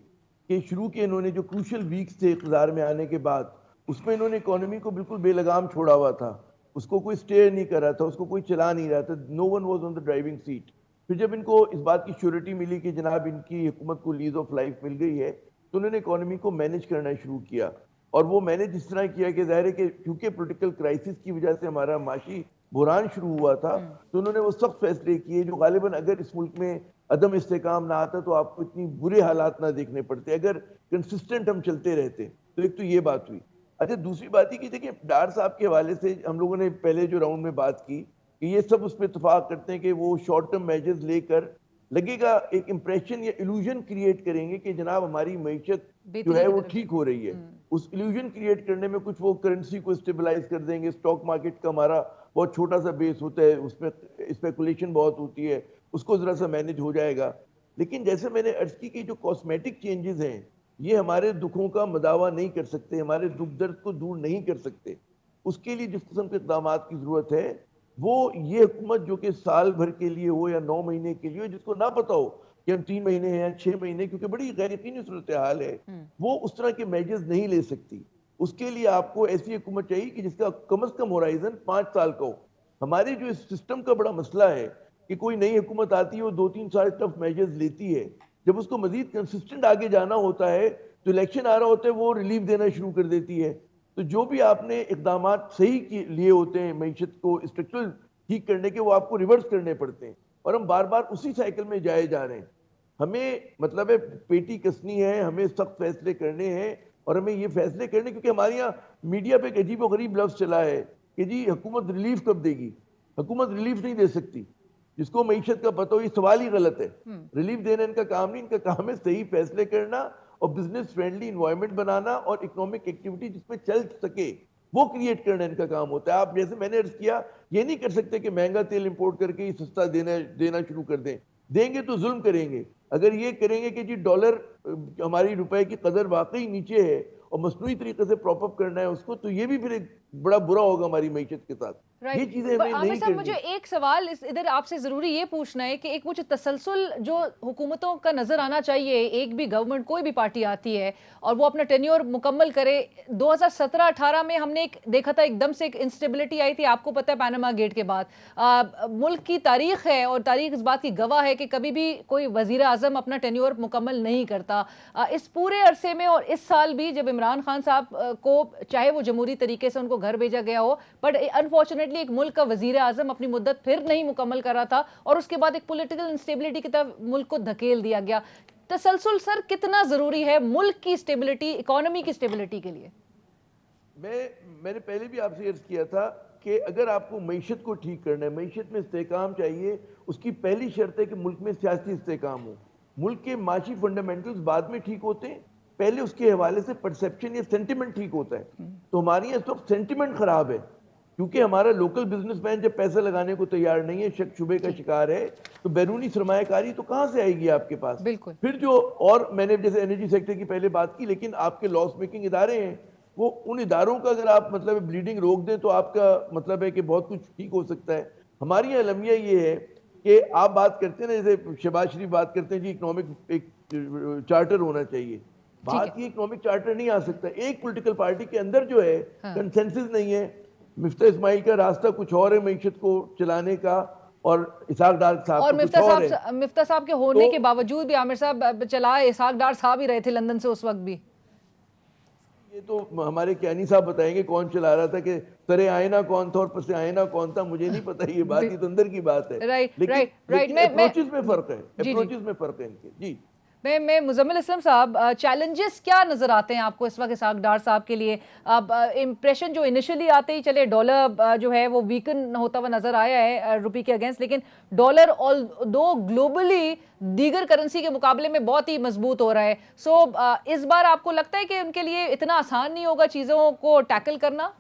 कि शुरू के इन्होंने जो क्रूशल वीक्स थे इक़्तिदार में आने के बाद, उसमें इन्होंने इकॉनमी को बिल्कुल बेलगाम छोड़ा हुआ था, उसको कोई स्टेयर नहीं कर रहा था, उसको कोई चला नहीं रहा था, no one was on the driving seat. फिर जब इनको इस बात की श्योरिटी मिली कि जनाब इनकी हुकूमत को लीज ऑफ लाइफ मिल गई है, तो उन्होंने इकॉनमी को मैनेज करना शुरू किया। और वो मैनेज इस तरह किया कि ज़ाहिर है कि क्योंकि पोलिटिकल क्राइसिस की वजह से हमारा माशी बुहरान शुरू हुआ था, तो उन्होंने वो सख्त फैसले किए जो गालिबन अगर इस मुल्क में अदम इस्तेकाम ना आता तो आपको इतनी बुरे हालात ना देखने पड़ते, अगर कंसिस्टेंट हम चलते रहते। तो एक तो ये बात हुई। अच्छा, दूसरी बात ही कि देखिए डार साहब के हवाले से हम लोगों ने पहले जो राउंड में बात की कि ये सब उस पर इतफाक करते हैं कि वो शॉर्ट टर्म मेजर्स लेकर लगेगा एक इंप्रेशन या इल्यूजन क्रिएट करेंगे कि जनाब हमारी मईशत जो है वो ठीक हो रही है। उस इल्यूजन क्रिएट करने में कुछ वो करेंसी को स्टेबलाइज कर देंगे, स्टॉक मार्केट का हमारा बहुत छोटा सा बेस होता है, उसमें स्पेकुलेशन बहुत होती है, उसको जरा सा मैनेज हो जाएगा। लेकिन जैसे मैंने अर्ज की कि जो कॉस्मेटिक चेंजेस हैं ये हमारे दुखों का मदावा नहीं कर सकते, हमारे दुख दर्द को दूर नहीं कर सकते। उसके लिए जिस किस्म के इक़दाम की जरूरत है वो ये हुकूमत जो कि साल भर के लिए हो या 9 महीने के लिए हो, जिसको ना पता हो कि हम 3 महीने हैं या 6 महीने, क्योंकि बड़ी गैर यकीनी सूरत हाल है, वो उस तरह के मेजर्स नहीं ले सकती। उसके लिए आपको ऐसी हुकूमत चाहिए कि जिसका कम से कम होराइजन 5 साल का हो। हमारे जो इस सिस्टम का बड़ा मसला है कि कोई नई हुकूमत आती है, वो 2-3 साल टफ मेजर्स लेती है, जब उसको मजीद कंसिस्टेंट आगे जाना होता है तो इलेक्शन आ रहा होता है वो रिलीफ देना शुरू कर देती है। तो जो भी आपने इकदाम सही लिए होते हैं मईशत को स्ट्रक्चरल ठीक करने के, वो आपको रिवर्स करने पड़ते हैं और हम बार बार उसी साइकिल में जाए जा रहे हैं। हमें मतलब है पेटी कसनी है, हमें सख्त फैसले करने हैं और हमें ये फैसले करने, क्योंकि हमारे यहाँ मीडिया पे एक अजीब व गरीब लफ्ज चला है कि जी हुकूमत रिलीफ कब देगी। हुकूमत रिलीफ नहीं दे सकती, जिसको मईशत का पता हो ये सवाल ही गलत है। रिलीफ देना इनका काम नहीं, इनका काम है सही फैसले करना और बिजनेस फ्रेंडली इन्वायरमेंट बनाना और इकोनॉमिक एक्टिविटी जिसपे चल सके वो क्रिएट करना इनका काम होता है। आप जैसे मैंने अर्ज किया, ये नहीं कर सकते कि महंगा तेल इंपोर्ट करके ही सस्ता देना शुरू कर दें। देंगे तो जुल्म करेंगे। अगर ये करेंगे कि जी डॉलर हमारी रुपए की कदर वाकई नीचे है और मसनूई तरीके से प्रॉप अप करना है उसको, तो ये भी फिर एक बड़ा बुरा होगा हमारी मैशत के साथ। ये चीजें हमें नहीं करनी। मुझे एक सवाल इधर आपसे जरूरी ये पूछना है कि एक वो जो तसलसल जो हुकूमतों का नजर आना चाहिए, एक भी गवर्नमेंट कोई भी पार्टी आती है और वो अपना टेन्योर मुकम्मल करे। 2017-18 में हमने एक देखा था, एकदम से एक इंस्टेबिलिटी आई थी, आपको पता है, पैनामा गेट के बाद। मुल्क की तारीख है और तारीख इस बात की गवाह है कि कभी भी कोई वजीर आजम अपना टेन्योर मुकम्मल नहीं करता। इस पूरे अरसे में और इस साल भी जब इमरान खान साहब को चाहे वो जमहूरी तरीके से उनको घर भेजा गया हो, बट अनफॉर्चुनेटली एक मुल्क का वजीर आजम अपनी मुद्दत फिर नहीं मुकम्मल कर रहा था और उसके बाद एक पॉलिटिकल इंस्टेबिलिटी की तरफ मुल्क को धकेल दिया गया। तसलसल सर कितना जरूरी है मुल्क की स्टेबिलिटी, इकोनॉमी की स्टेबिलिटी के लिए? मैंने पहले भी आपसे अर्ज किया था कि अगर आपको मईशत को ठीक करना है, मईशत में इस्तेकाम चाहिए, उसकी पहली शर्त है कि मुल्क में सियासी इस्तेकाम हो। मुल्क के माशी फंडामेंटल्स बाद में ठीक होते हैं, पहले उसके हवाले से परसेप्शन या सेंटिमेंट ठीक होता है। तो हमारे यहाँ इस वक्त सेंटिमेंट खराब है, क्योंकि हमारा लोकल बिजनेसमैन जब पैसा लगाने को तैयार नहीं है, शक शुबे का शिकार है, तो बैरूनी सरमायाकारी तो कहाँ से आएगी आपके पास? बिल्कुल। फिर जो, और मैंने जैसे एनर्जी सेक्टर की पहले बात की, लेकिन आपके लॉस मेकिंग इदारे हैं, वो उन इदारों का अगर आप मतलब ब्लीडिंग रोक दें तो आपका मतलब है कि बहुत कुछ ठीक हो सकता है। हमारी यहाँ अलमिया ये है कि आप बात करते हैं ना, जैसे शहबाज शरीफ बात करते हैं जी इकोनॉमिक एक चार्टर होना चाहिए। बात ये इकोनॉमिक चार्टर नहीं आ सकता, एक पॉलिटिकल पार्टी के अंदर जो है कंसेंसस नहीं है। मिफ्ता इस्माइल का रास्ता कुछ और है मईशत को चलाने का, और इसाक डार साहब और मिफ्ता साहब के होने के बावजूद भी आमिर साहब चलाए, इसाक डार साहब ही रहे थे लंदन से उस वक्त भी। ये तो हमारे कैनी साहब बताएंगे कौन चला रहा था, कि सरे आईना कौन था और पसे आईना कौन था, मुझे नहीं पता, ये बात ही तो अंदर की बात है। लेकिन अप्रोचेस में फर्क है, अप्रोचेस में फर्क है इनके। जी मैं मुजम्मिल इस्लाम साहब, चैलेंजेस क्या नजर आते हैं आपको इस वक्त इसाक डार साहब के लिए? अब इम्प्रेशन जो इनिशियली आते ही चले, डॉलर जो है वो वीकन होता हुआ नजर आया है रुपये के अगेंस्ट, लेकिन डॉलर ऑल दो ग्लोबली दीगर करेंसी के मुकाबले में बहुत ही मजबूत हो रहा है। सो इस बार आपको लगता है कि उनके लिए इतना आसान नहीं होगा चीजों को टैकल करना?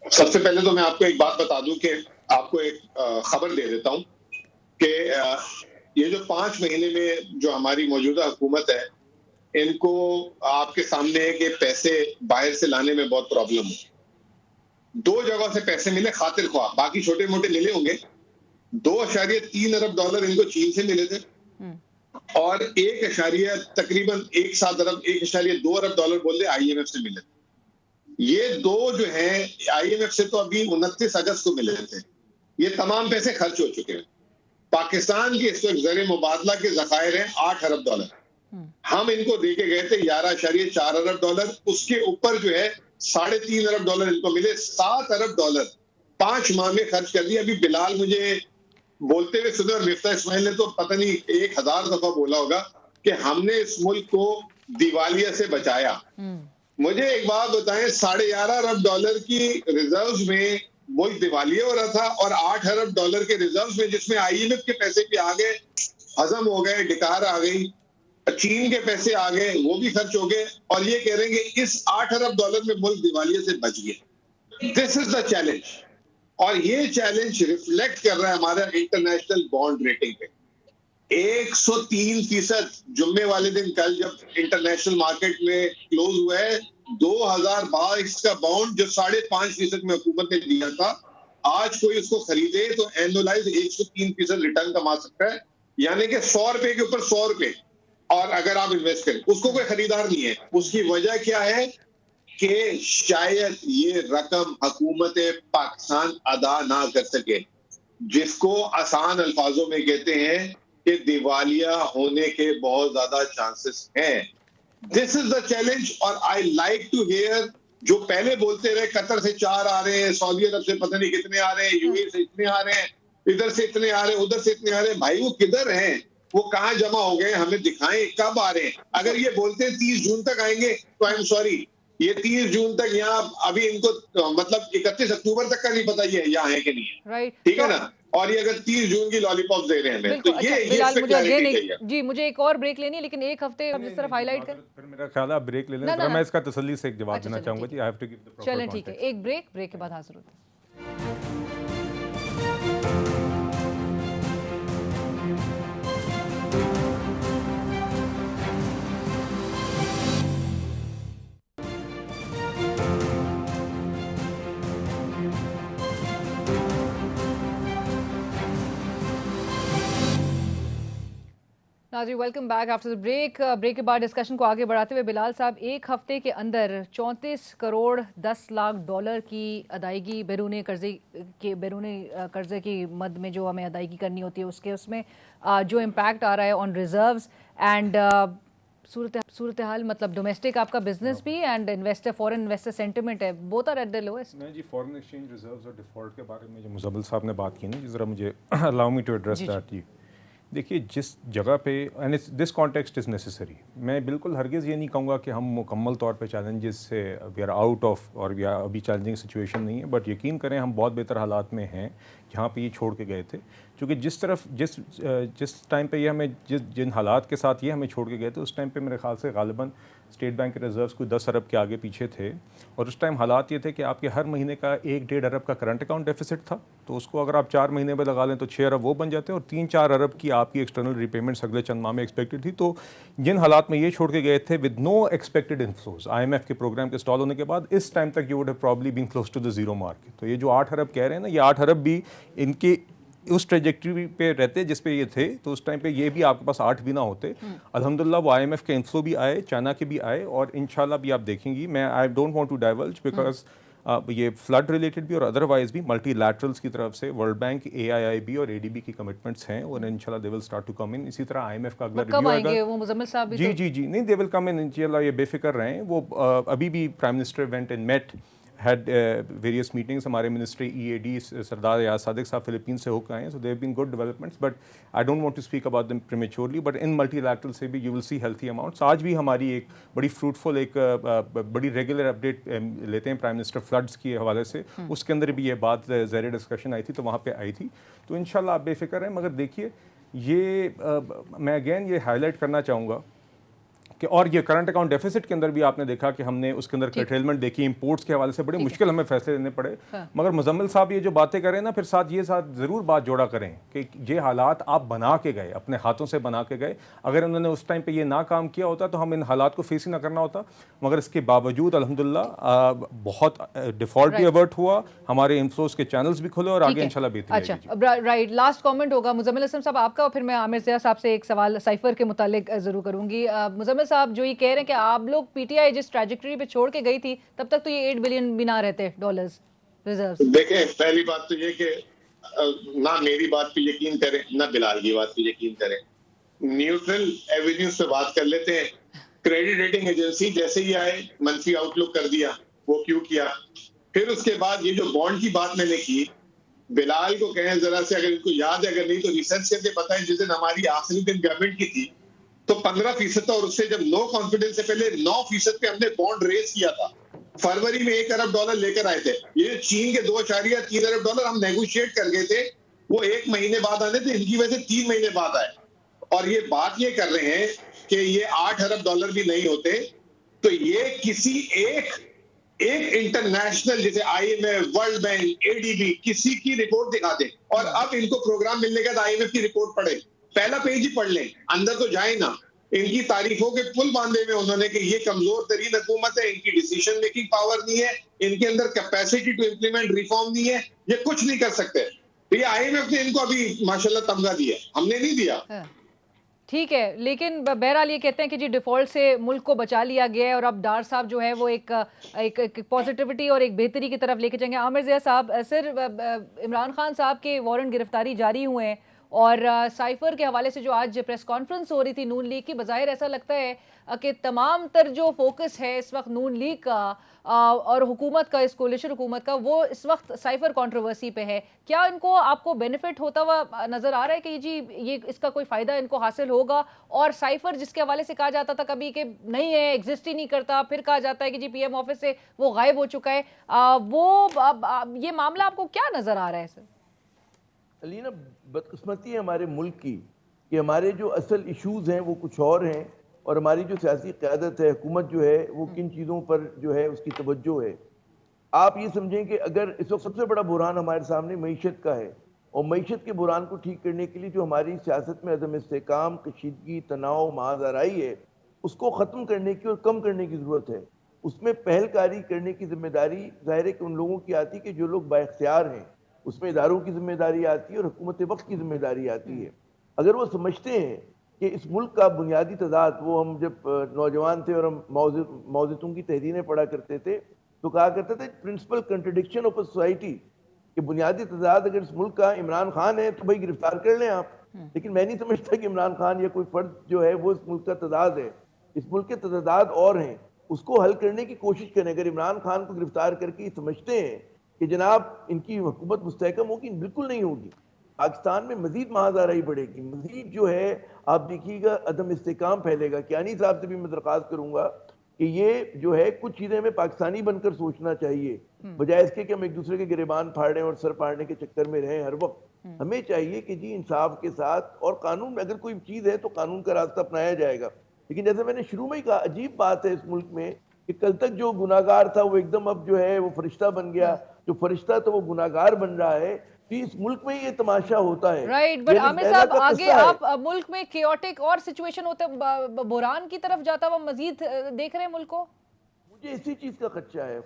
सबसे पहले तो मैं आपको एक बात बता दूं कि आपको एक खबर दे देता हूं कि ये जो 5 महीने में जो हमारी मौजूदा हुकूमत है, इनको आपके सामने है कि पैसे बाहर से लाने में बहुत प्रॉब्लम है। 2 जगह से पैसे मिले खातिर ख्वाह, बाकी छोटे मोटे मिले होंगे। 2.3 अरब डॉलर इनको चीन से मिले थे और तकरीबन 1.2 अरब डॉलर बोल दे IMF से मिले थे। ये दो जो हैं IMF से तो अभी 29 अगस्त को मिले थे। ये तमाम पैसे खर्च हो चुके हैं। पाकिस्तान के इस वक्त ज़र मुबादला के ज़खायर हैं 8 अरब डॉलर। हम इनको दे के गए थे 11.4 अरब डॉलर। उसके ऊपर जो है 3.5 अरब डॉलर इनको मिले। 7 अरब डॉलर 5 माह में खर्च कर दिया। अभी बिलाल मुझे बोलते हुए सुने और मिफ्ता इस्माइल ने तो पता नहीं 1000 दफा बोला होगा कि हमने इस मुल्क को दिवालिया से बचाया। मुझे एक बात बताएं, 11.5 अरब डॉलर की रिजर्व्स में मुल्क दिवालिया हो रहा था और 8 अरब डॉलर के रिजर्व्स में, जिसमें IMF के पैसे भी आ गए, हजम हो गए, डिकार आ गई, चीन के पैसे आ गए, वो भी खर्च हो गए, और ये कह रहे हैं कि इस 8 अरब डॉलर में मुल्क दिवालिया से बच गया। दिस इज द चैलेंज, और ये चैलेंज रिफ्लेक्ट कर रहा है हमारा इंटरनेशनल बॉन्ड रेटिंग पे। 103% जुम्मे वाले दिन, कल जब इंटरनेशनल मार्केट में क्लोज हुआ है, 2022 का बॉन्ड जो 5.5% में हुकूमत ने दिया था, आज कोई उसको खरीदे तो एनुअलाइज 103% रिटर्न कमा सकता है, यानी कि 100 रुपए के ऊपर 100 रुपए। और अगर आप इन्वेस्ट करें, उसको कोई खरीदार नहीं है। उसकी वजह क्या है कि शायद ये रकम हुकूमत पाकिस्तान अदा ना कर सके, जिसको आसान अल्फाजों में कहते हैं कि दिवालिया होने के बहुत ज्यादा चांसेस हैं। This is the challenge. और आई लाइक टू हियर, जो पहले बोलते रहे कतर से 4 आ रहे हैं, सऊदी अरब से पता नहीं कितने आ रहे हैं, UAE से इतने आ रहे हैं, इधर से इतने आ रहे हैं, उधर से इतने आ रहे हैं, भाई वो किधर हैं, वो कहाँ जमा हो गए, हमें दिखाएं कब आ रहे हैं। अगर ये बोलते हैं 30 जून तक आएंगे, तो आई एम सॉरी, ये 30 जून तक यहाँ अभी इनको मतलब 31 अक्टूबर तक का नहीं पता ये यहाँ है कि नहीं है, राइट, ठीक है ना। और ये अगर 30 जून की लॉलीपॉप दे रहे हैं हमें, तो जी मुझे एक और ब्रेक लेनी है, लेकिन एक हफ्ते जिस तरफ हाईलाइट कर, फिर मेरा ख्याल है ब्रेक ले लेना, मैं इसका तसल्ली से एक जवाब देना चाहूंगा जी। I have to give the proper. चलें ठीक है, एक ब्रेक के बाद हाजिर होते हैं। नाज़रीन welcome back after the break. Break के बाद डिस्कशन को आगे बढ़ाते हुए बिलाल साहब, एक हफ्ते के अंदर 34 करोड़ 10 लाख डॉलर की अदायगी बैरूनी कर्जे की मद में जो हमें अदायगी करनी होती है उसमें जो इम्पैक्ट आ रहा है ऑन रिजर्व्स एंड सूरत हाल, मतलब डोमेस्टिक आपका बिजनेस भी एंड फॉरेन इन्वेस्टर सेंटिमेंट है, both are at the lowest. नहीं जी, फॉरेन एक्सचेंज रिजर्व्स और डिफॉल्ट के बारे में जो मुज़म्मिल साहब ने बात की ना, ज़रा मुझे allow me to address that जी। देखिए, जिस जगह पे and this context is necessary, मैं बिल्कुल हरगिज़ ये नहीं कहूँगा कि हम मुकम्मल तौर पे चैलेंजेस से वी आर आउट ऑफ और वी आर अभी चैलेंजिंग सिचुएशन नहीं है, बट यकीन करें हम बहुत बेहतर हालात में हैं जहाँ पे ये छोड़ के गए थे। क्योंकि जिस टाइम पे ये हमें जिन हालात के साथ ये हमें छोड़ के गए थे, उस टाइम पे मेरे ख्याल से गालिबन स्टेट बैंक के रिजर्व्स कोई 10 अरब के आगे पीछे थे, और उस टाइम हालात ये थे कि आपके हर महीने का 1-1.5 अरब का करंट अकाउंट डेफिसिट था, तो उसको अगर आप 4 महीने में लगा लें तो 6 अरब वो बन जाते हैं, और 3-4 अरब की आपकी एक्सटर्नल रिपेमेंट्स अगले चंद माह में एक्सपेक्टेड थी। तो जिन हालात में ये छोड़ के गए थे with no expected inflows, IMF के प्रोग्राम के स्टॉल होने के बाद इस टाइम तक you would have probably been close to the zero mark. तो ये जो 8 अरब कह रहे हैं ना, ये 8 अरब भी इनके उस ट्रेजेक्टरी पे रहते जिस पे ये थे, तो उस टाइम पे ये भी आपके पास 8 भी ना होते। अल्हम्दुलिल्लाह वो IMF के इन्फ्लो भी आए, चाइना के भी आए, और इंशाल्लाह भी आप देखेंगी, मैं I don't want to diverge because ये फ्लड रिलेटेड भी और अदरवाइज भी मल्टीलैटरल्स की तरफ से वर्ल्ड बैंक, AIIB और ADB की कमिटमेंट्स हैं, और इंशाल्लाह they will start to come in. इसी तरह IMF का अगला रिव्यू आएगा, वो मुज़म्मिल साहब भी जी जी जी नहीं, दे विल कम इन इंशाल्लाह, ये बेफिक्र रहें। वो अभी भी prime minister went and met had various meetings, हमारे मिनिस्ट्री EAD सरदार याद सादिक साहब फिलीपीन से होकर आए हैं, so there have been good developments, but I don't want to speak about them prematurely, but in multilateral से भी you will see healthy amounts। आज भी हमारी एक बड़ी फ्रूटफुल एक बड़ी रेगुलर अपडेट लेते हैं प्राइम मिनिस्टर फ्लड्स के हवाले से, उसके अंदर भी ये बात ज़ेर डिस्कशन आई थी, तो वहाँ पे आई थी। तो इंशाल्लाह आप बेफिक्र हैं, मगर देखिए ये मैं अगेन ये हाईलाइट करना चाहूँगा कि और ये करंट अकाउंट डेफिसिट के अंदर भी आपने देखा कि हमने उसके अंदर कर्टेलमेंट देखी, इंपोर्ट्स के हवाले से बड़े मुश्किल हमें फैसले लेने पड़े। मगर मुजम्मिल साहब ये जो बातें करें ना, फिर साथ ज़रूर बात जोड़ा करें कि ये हालात आप बना के गए, अपने हाथों से बना के गए। अगर उन्होंने उस टाइम पे ये ना काम किया होता तो हम इन हालात को फेस ही ना करना होता। मगर इसके बावजूद अल्हम्दुलिल्लाह बहुत डिफॉल्ट भी अवर्ट हुआ, हमारे इन्फ्लोस के चैनल्स भी खुले, और आगे इंशाल्लाह बेहतरी आएगी। अच्छा, राइट, लास्ट कमेंट होगा मुजम्मिल हसन साहब आपका, और फिर मैं आमिर ज़िया साहब से एक सवाल साइफर के मुतालिक जरूर करूंगी। मुजम्मिल साहब जो ये कह रहे हैं कि आप लोग PTI जिस ट्रैजेक्टरी पे छोड़ के गई थी, तब तक तो ये 8 बिलियन भी ना रहते डॉलर्स रिजर्व्स। देखें, पहली बात तो ये कि ना मेरी बात पे यकीन करें, ना बिलाल की बात पे यकीन करें, न्यूट्रल एवेन्यू से बात कर लेते हैं। क्रेडिट रेटिंग एजेंसी जैसे ही आए मंथली आउटलुक कर दिया, वो क्यों किया? फिर उसके बाद ये जो बॉन्ड की बात मैंने की, बिलाल को कहें जरा से, अगर इनको याद है, अगर नहीं तो रिसर्च करके बताएं, जिस दिन हमारी आखिरी दिन गवर्नमेंट की थी तो 15% था, और उससे जब नो कॉन्फिडेंस से पहले 9% पे हमने बॉन्ड रेज किया था। फरवरी में 1 अरब डॉलर लेकर आए थे। ये चीन के 2.3 अरब डॉलर हम नेगोशिएट कर गए थे, वो 1 महीने बाद आने थे, इनकी वजह से 3 महीने बाद आए। और ये बात ये कर रहे हैं कि ये 8 अरब डॉलर भी नहीं होते, तो ये किसी एक इंटरनेशनल जैसे IMF, वर्ल्ड बैंक, ADB किसी की रिपोर्ट दिखा दे, और अब इनको प्रोग्राम मिलने के बाद IMF की रिपोर्ट पढ़े, पहला पेज ही पढ़ लें, अंदर तो जाए ना। इनकी तारीफों के पुल बांधे में उन्होंने कि ये कमजोर तरीन हुकूमत है, इनकी डिसीजन मेकिंग पावर नहीं है, इनके अंदर कैपेसिटी टू इम्प्लीमेंट रिफॉर्म नहीं है, ये कुछ नहीं कर सकते। तो ये IMF ने इनको अभी माशाल्लाह तमगा दिया, हमने नहीं दिया। ठीक है, लेकिन बहरहाल ये कहते हैं कि जी डिफ़ॉल्ट से मुल्क को बचा लिया गया है, और अब डार साहब जो है वो एक पॉजिटिविटी और एक बेहतरी की तरफ लेके जाएंगे। आमिर ज़िया साहब, सिर्फ इमरान खान साहब के वारंट गिरफ्तारी जारी हुए हैं, और साइफर के हवाले से जो आज प्रेस कॉन्फ्रेंस हो रही थी नून लीग की, बज़ाहिर ऐसा लगता है कि तमाम तर जो फोकस है इस वक्त नून लीग का और हुकूमत का, इस कोलिशन हुकूमत का, वो इस वक्त साइफर कंट्रोवर्सी पे है। क्या इनको आपको बेनिफिट होता हुआ नजर आ रहा है कि जी ये इसका कोई फ़ायदा इनको हासिल होगा? और साइफर जिसके हवाले से कहा जाता था कभी कि नहीं है, एग्जिस्ट ही नहीं करता, फिर कहा जाता है कि जी PM ऑफिस से वो गायब हो चुका है, ये मामला आपको क्या नजर आ रहा है सर? अलीना, बदकिस्मती है हमारे मुल्क की कि हमारे जो असल इश्यूज हैं वो कुछ और हैं, और हमारी जो सियासी क़यादत है, हुकूमत जो है, वो किन चीज़ों पर जो है उसकी तवज्जो है। आप ये समझें कि अगर इस वक्त सबसे बड़ा बुरान हमारे सामने मईशत का है, और मईशत के बुरान को ठीक करने के लिए जो हमारी सियासत में अदम इस्तेकाम, कशीदगी, तनाव, महाजराई है, उसको ख़त्म करने की और कम करने की ज़रूरत है। उसमें पहलकारी करने की जिम्मेदारी ज़ाहिर है कि उन लोगों की आती है कि जो लोग बाइख्तियार हैं, उसमें इदारों की जिम्मेदारी आती है और हुकूमत वक्त की जिम्मेदारी आती है। अगर वो समझते हैं कि इस मुल्क का बुनियादी तदाद, वो हम जब नौजवान थे और हम मौजूदों की तहरीरें पढ़ा करते थे तो कहा करते थे principal contradiction of a society, कि बुनियादी तदाद अगर इस मुल्क का इमरान खान है तो भाई गिरफ्तार कर लें आप, लेकिन मैं नहीं समझता कि इमरान खान या कोई फर्द जो है वो इस मुल्क का तदाद है। इस मुल्क के तदाद और हैं, उसको हल करने की कोशिश करें। अगर इमरान खान को गिरफ्तार करके समझते हैं कि जनाब इनकी हुकूमत मुस्तहकम होगी, बिल्कुल नहीं होगी। पाकिस्तान में मजीद महाजाराई बढ़ेगी, मजीद जो है आप देखिएगा अदम इस्तेकाम फैलेगा। कियानी साहब से भी मैं दरख्वास्त करूंगा कि ये जो है कुछ चीजें हमें पाकिस्तानी बनकर सोचना चाहिए, बजाय इसके कि हम एक दूसरे के गिरेबान फाड़े और सर फाड़ने के चक्कर में रहें हर वक्त। हमें चाहिए कि जी इंसाफ के साथ, और कानून, अगर कोई चीज है तो कानून का रास्ता अपनाया जाएगा। लेकिन जैसे मैंने शुरू में ही कहा, अजीब बात है इस मुल्क में कि कल तक जो गुनाहगार था वो एकदम अब जो है वो फरिश्ता बन गया, जो फरिश्ता तो वो गुनाहगार बन रहा है। तो इस मुल्क में ये तमाशा होता है। राइट, बट आमिर साहब आगे आप मुल्क में केओटिक और सिचुएशन होते बुहरान की तरफ जाता हुआ मजीद देख रहे हैं मुल्क को? मुझे इसी चीज का खदशा है।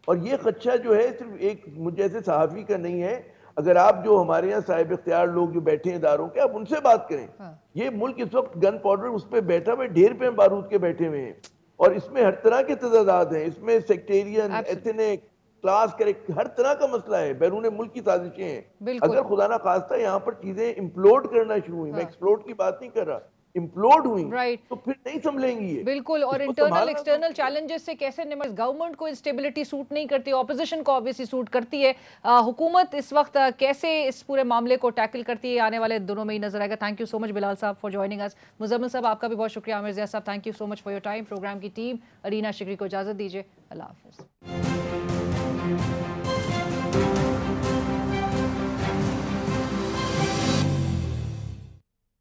और ये खदशा जो है सिर्फ एक मुझे जैसे सहाफी का नहीं है। अगर आप जो हमारे यहाँ साहिब इख्तियार लोग जो बैठे हैं इदारों के, आप उनसे बात करें। ये मुल्क इस वक्त गन पाउडर उस पर बैठा हुआ, ढेर पे बारूद के बैठे हुए हैं, और इसमें हर तरह के तदाद हैं। इसमें सेक्टेरियन, एथनिक, क्लास, करेक्ट, हर तरह का मसला है। बैरून मुल्क की साजिशें हैं। अगर खुदा ना खास्ता यहाँ पर चीजें इम्प्लोड करना शुरू हुई, मैं एक्सप्लोड की बात नहीं कर रहा, इम्प्लोड हुई, तो फिर नहीं संभलेंगी ये। बिल्कुल। और इंटरनल एक्सटर्नल चैलेंजेस से कैसे निपट, गवर्नमेंट को इंस्टेबिलिटी सूट नहीं करती, ऑपोजिशन को ऑब्वियसली सूट करती है। हुकूमत इस वक्त कैसे इस पूरे मामले को टैकल करती है, आने वाले दिनों में ही नजर आएगा। Thank you so much Bilal साहब फॉर ज्वाइनिंग अस। मुजम्मिल साहब आपका भी बहुत शुक्रिया। आमिर ज़िया साहब thank you so much for your time. Program की टीम अरीना शिकरी को इजाजत दीजिए। अल्लाह हाफिज़।